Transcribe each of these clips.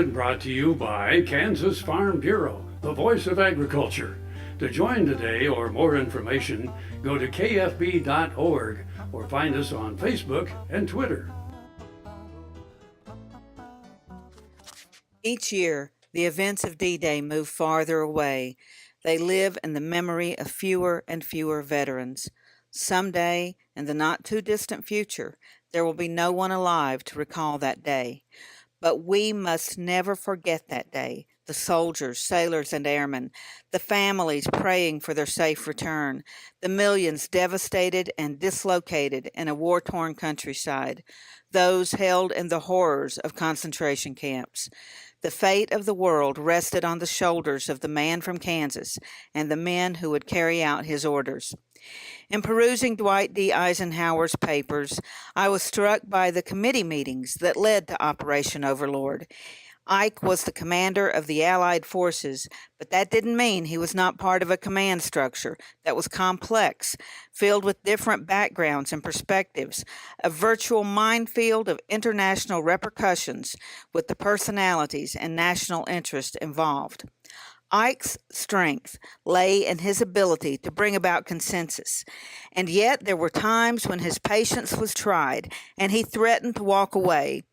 Brought to you by Kansas Farm Bureau, the voice of agriculture. To join today or more information, go to kfb.org or find us on Facebook and Twitter. Each year, the events of D-Day move farther away. They live in the memory of fewer and fewer veterans. Someday, in the not-too-distant future, there will be no one alive to recall that day. But we must never forget that day, the soldiers, sailors, and airmen, the families praying for their safe return, the millions devastated and dislocated in a war-torn countryside, those held in the horrors of concentration camps. The fate of the world rested on the shoulders of the man from Kansas and the men who would carry out his orders. In perusing Dwight D. Eisenhower's papers, I was struck by the committee meetings that led to Operation Overlord. Ike was the commander of the Allied forces, but that didn't mean he was not part of a command structure that was complex, filled with different backgrounds and perspectives, a virtual minefield of international repercussions with the personalities and national interest involved. Ike's strength lay in his ability to bring about consensus, and yet there were times when his patience was tried and he threatened to walk away.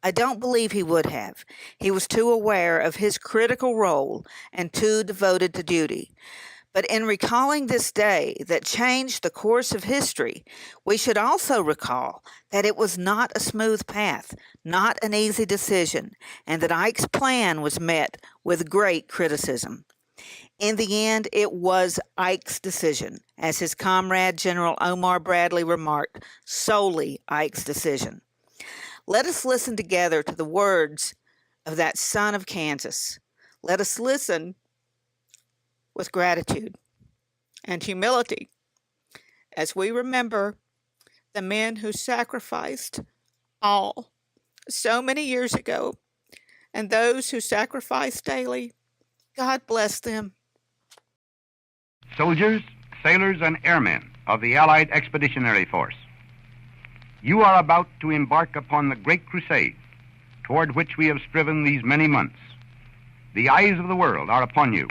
I don't believe he would have. He was too aware of his critical role and too devoted to duty. But in recalling this day that changed the course of history, we should also recall that it was not a smooth path, not an easy decision, and that Ike's plan was met with great criticism. In the end, it was Ike's decision, as his comrade General Omar Bradley remarked, solely Ike's decision. Let us listen together to the words of that son of Kansas. Let us listen with gratitude and humility as we remember the men who sacrificed all so many years ago and those who sacrifice daily. God bless them. Soldiers, sailors, and airmen of the Allied Expeditionary Force, you are about to embark upon the great crusade toward which we have striven these many months. The eyes of the world are upon you.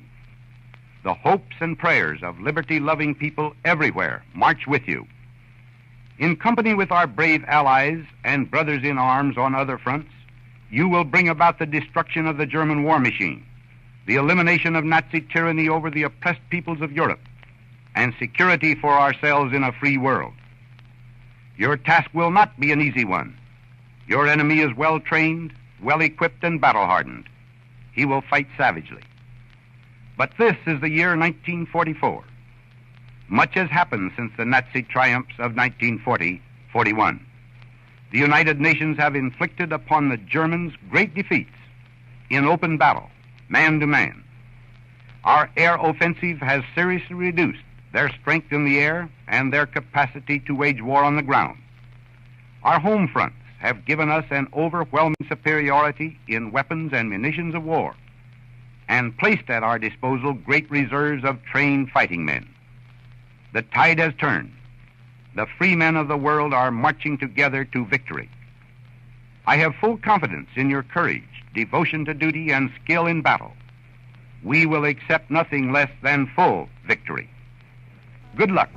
The hopes and prayers of liberty-loving people everywhere march with you. In company with our brave allies and brothers in arms on other fronts, you will bring about the destruction of the German war machine, the elimination of Nazi tyranny over the oppressed peoples of Europe, and security for ourselves in a free world. Your task will not be an easy one. Your enemy is well-trained, well-equipped, and battle-hardened. He will fight savagely. But this is the year 1944. Much has happened since the Nazi triumphs of 1940-41. The United Nations have inflicted upon the Germans great defeats in open battle, man to man. Our air offensive has seriously reduced their strength in the air and their capacity to wage war on the ground. Our home fronts have given us an overwhelming superiority in weapons and munitions of war, and placed at our disposal great reserves of trained fighting men. The tide has turned. The free men of the world are marching together to victory. I have full confidence in your courage, devotion to duty, and skill in battle. We will accept nothing less than full victory. Good luck,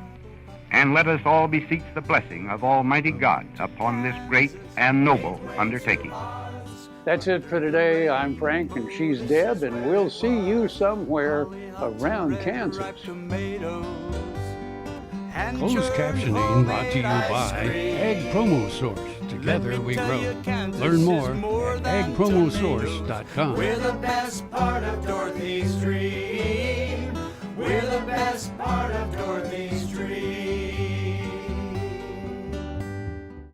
and let us all beseech the blessing of Almighty God upon this great and noble undertaking. That's it for today. I'm Frank and she's Deb, and we'll see you somewhere around Kansas. Closed captioning brought to you by Ag Promo Source. Together we grow. Learn more at agpromosource.com. We're the best part of Dorothy Street.